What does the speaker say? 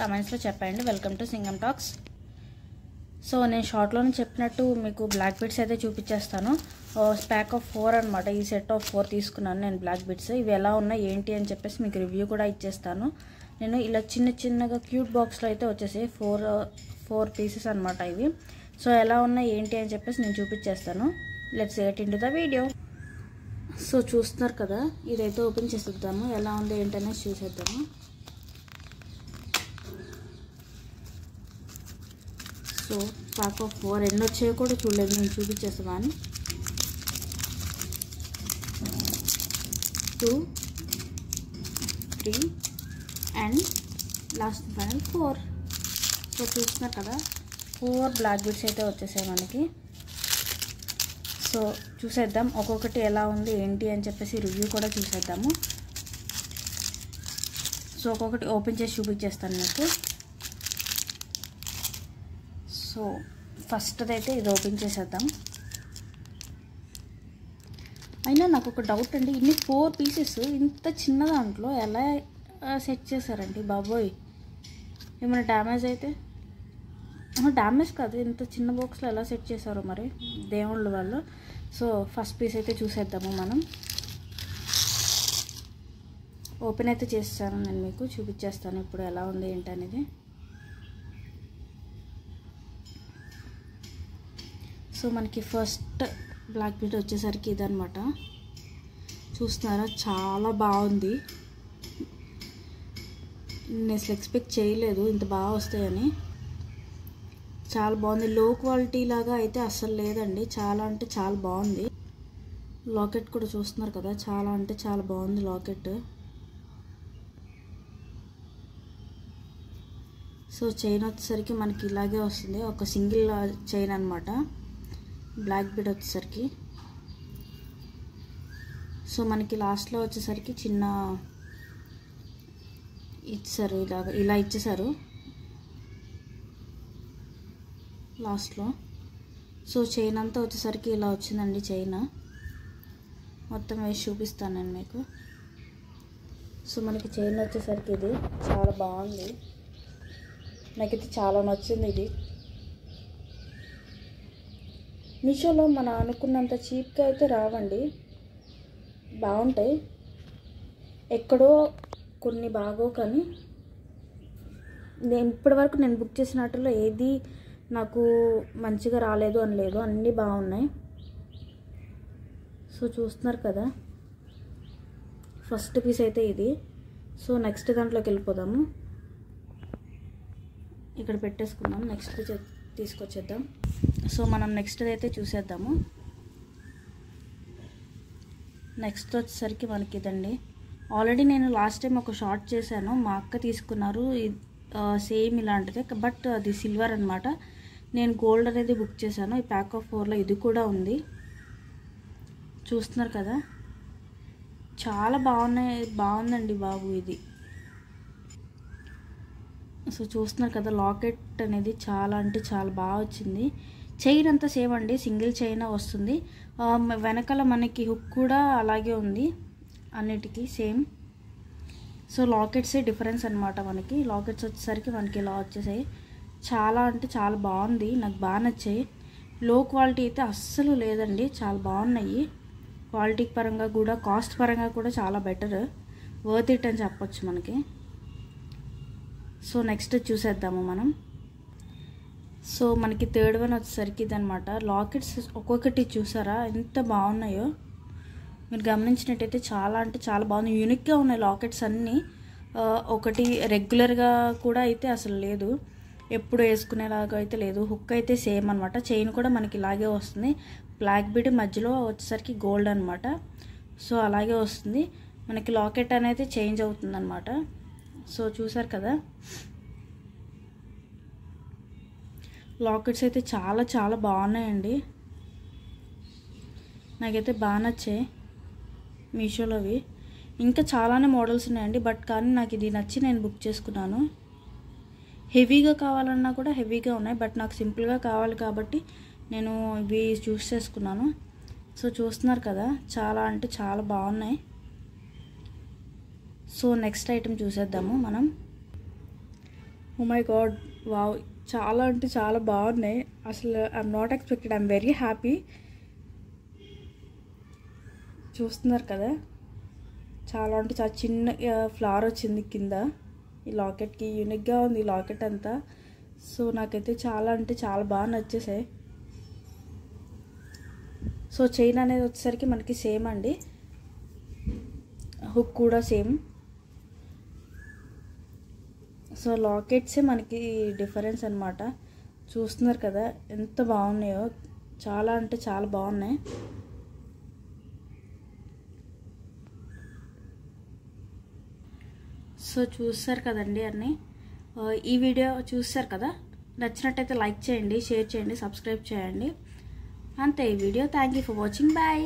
కామెంట్స్లో చెప్పండి. Welcome to Singam talks. So నేను షార్ట్లోనే చెప్పినట్టు మీకు బ్లాక్ బీడ్స్ అయితే చూపించేస్తాను. ప్యాక్ ఆఫ్ 4 అనమాట. ఈ సెట్ ఆఫ్ 4 తీసుకున్నాను నేను బ్లాక్ బీడ్స్. ఇవి ఎలా ఉన్నాయి ఏంటి అని చెప్పేసి మీకు రివ్యూ కూడా ఇచ్చేస్తాను. నేను ఇలా చిన్నగా క్యూట్ బాక్స్లో అయితే వచ్చేసాయి. 4 పీసెస్ అనమాట ఇవి. సో ఎలా ఉన్నాయి ఏంటి అని చెప్పేసి నేను చూపించేస్తాను. Let's get into the video. So చూస్తున్నారు కదా, ఇదైతే ఓపెన్ చేసేద్దాము. ఎలా ఉంది ఏంటనేది చూసేద్దాము. సో ప్యాక్ ఆఫ్ 4 ఎన్ని వచ్చాయో కూడా చూడలేదు, నేను చూపించేస్తాను. 2, 3 అండ్ లాస్ట్ ఫైనల్ 4. సో చూస్తున్నారు కదా, 4 బ్లాక్ బీడ్స్ అయితే వచ్చేసాయి మనకి. సో చూసేద్దాం ఒక్కొక్కటి ఎలా ఉంది ఏంటి అని చెప్పేసి రివ్యూ కూడా చూసేద్దాము. సో ఒక్కొక్కటి ఓపెన్ చేసి చూపించేస్తాను మీకు. సో ఫస్ట్ అయితే ఇది ఓపెన్ చేసేద్దాం. అయినా నాకు ఒక డౌట్ అండి, ఇన్ని 4 పీసెస్ ఇంత చిన్న దాంట్లో ఎలా సెట్ చేశారండి బాబోయ్? ఏమైనా డ్యామేజ్ అయితే? డ్యామేజ్ కాదు, ఇంత చిన్న బాక్స్లో ఎలా సెట్ చేశారో మరి దేవుళ్ళ వాళ్ళు. సో ఫస్ట్ పీస్ అయితే చూసేద్దాము మనం. ఓపెన్ అయితే చేస్తాను నేను, మీకు చూపించేస్తాను ఇప్పుడు ఎలా ఉంది ఏంటి అనేది. సో మనకి ఫస్ట్ బ్లాక్ బీడ్ వచ్చేసరికి ఇదనమాట. చూస్తున్నారా, చాలా బాగుంది. నేను అసలు ఎక్స్పెక్ట్ చేయలేదు ఇంత బాగా వస్తాయని. చాలా బాగుంది. లో క్వాలిటీ లాగా అయితే అస్సలు లేదండి, చాలా అంటే చాలా బాగుంది. లాకెట్ కూడా చూస్తున్నారు కదా, చాలా అంటే చాలా బాగుంది లాకెట్. సో చైన్ వచ్చేసరికి మనకి ఇలాగే వస్తుంది, ఒక సింగిల్ చైన్ అనమాట బ్లాక్ బీడ్ వచ్చేసరికి. సో మనకి లాస్ట్లో వచ్చేసరికి చిన్న ఇచ్చారు, ఇలా ఇచ్చేసారు లాస్ట్లో. సో చైన్ అంతా వచ్చేసరికి ఇలా వచ్చిందండి. చైన్ మొత్తం వేసి చూపిస్తాను నేను మీకు. సో మనకి చైన్ వచ్చేసరికి ఇది చాలా బాగుంది, నాకైతే చాలా నచ్చింది ఇది. మీషోలో మనం అనుకున్నంత చీప్గా అయితే రావండి, బాగుంటాయి. ఎక్కడో కొన్ని బాగో, కానీ ఇప్పటివరకు నేను బుక్ చేసిన వాటిలో ఏది నాకు మంచిగా రాలేదు అని లేదు, అన్నీ బాగున్నాయి. సో చూస్తున్నారు కదా, ఫస్ట్ పీస్ అయితే ఇది. సో నెక్స్ట్ దాంట్లోకి వెళ్ళిపోదాము. ఇక్కడ పెట్టేసుకుందాం, నెక్స్ట్ తీసుకొచ్చేద్దాం. సో మనం నెక్స్ట్ అయితే చూసేద్దాము. నెక్స్ట్ వచ్చేసరికి మనకి ఇదండి. ఆల్రెడీ నేను లాస్ట్ టైం ఒక షార్ట్ చేశాను, మా అక్క తీసుకున్నారు సేమ్ ఇలాంటిదే, బట్ అది సిల్వర్ అనమాట. నేను గోల్డ్ అనేది బుక్ చేశాను. ఈ ప్యాక్ ఆఫ్ 4లో ఇది కూడా ఉంది. చూస్తున్నారు కదా, చాలా బాగుందండి బాబు ఇది. సో చూస్తున్నారు కదా, లాకెట్ అనేది చాలా అంటే చాలా బాగా వచ్చింది. చైన్ అంతా సేమ్ అండి, సింగిల్ చైన్ వస్తుంది. వెనకాల మనకి హుక్ కూడా అలాగే ఉంది, అన్నిటికీ సేమ్. సో లాకెట్సే డిఫరెన్స్ అనమాట మనకి. లాకెట్స్ వచ్చేసరికి మనకి ఇలా వచ్చేసాయి. చాలా అంటే చాలా బాగుంది, నాకు బాగా నచ్చాయి. లో క్వాలిటీ అయితే అస్సలు లేదండి, చాలా బాగున్నాయి. క్వాలిటీ పరంగా కూడా, కాస్ట్ పరంగా కూడా చాలా బెటర్, వర్త్ ఇట్ అని చెప్పొచ్చు మనకి. సో నెక్స్ట్ చూసేద్దాము మనం. సో మనకి థర్డ్ వన్ వచ్చేసరికి ఇదనమాట. లాకెట్స్ ఒక్కొక్కటి చూసారా ఎంత బాగున్నాయో, మీరు గమనించినట్టయితే చాలా అంటే చాలా బాగుంది. యూనిక్గా ఉన్నాయి లాకెట్స్ అన్నీ. ఒకటి రెగ్యులర్గా కూడా అయితే అసలు లేదు, ఎప్పుడు వేసుకునేలాగా అయితే లేదు. హుక్ అయితే సేమ్ అనమాట. చైన్ కూడా మనకి ఇలాగే వస్తుంది. బ్లాక్ బీడ్ మధ్యలో వచ్చేసరికి గోల్డ్ అనమాట. సో అలాగే వస్తుంది మనకి. లాకెట్ అనేది చేంజ్ అవుతుంది అనమాట. సో చూసారు కదా, లాకెట్స్ అయితే చాలా చాలా బాగున్నాయండి, నాకైతే బాగా నచ్చాయి మీషోలోవి. ఇంకా చాలానే మోడల్స్ ఉన్నాయండి, బట్ కానీ నాకు ఇది నచ్చి నేను బుక్ చేసుకున్నాను. హెవీగా కావాలన్నా కూడా హెవీగా ఉన్నాయి, బట్ నాకు సింపుల్గా కావాలి కాబట్టి నేను ఇవి చూస్ చేసుకున్నాను. సో చూస్తున్నారు కదా, చాలా అంటే చాలా బాగున్నాయి. సో నెక్స్ట్ ఐటెం చూసేద్దాము మనం. ఓ మై గాడ్, వావ్, చాలా అంటే చాలా బాగున్నాయి అసలు. I'm not expected, I'm very happy. చూస్తున్నారు కదా, చాలా అంటే చాలా చిన్న ఫ్లవర్ వచ్చింది కింద. ఈ లాకెట్కి యూనిక్గా ఉంది ఈ లాకెట్ అంతా. సో నాకైతే చాలా అంటే చాలా బాగా నచ్చేసాయి. సో చైన్ అనేది వచ్చేసరికి మనకి సేమ్ అండి, హుక్ కూడా సేమ్. సో లాకెట్సే మనకి డిఫరెన్స్ అనమాట. చూస్తున్నారు కదా ఎంత బాగున్నాయో, చాలా అంటే చాలా బాగున్నాయి. సో చూస్తారు కదండి అన్నీ. ఈ వీడియో చూస్తారు కదా, నచ్చినట్టయితే లైక్ చేయండి, షేర్ చేయండి, సబ్స్క్రైబ్ చేయండి. అంతే ఈ video. Thank you for watching. Bye.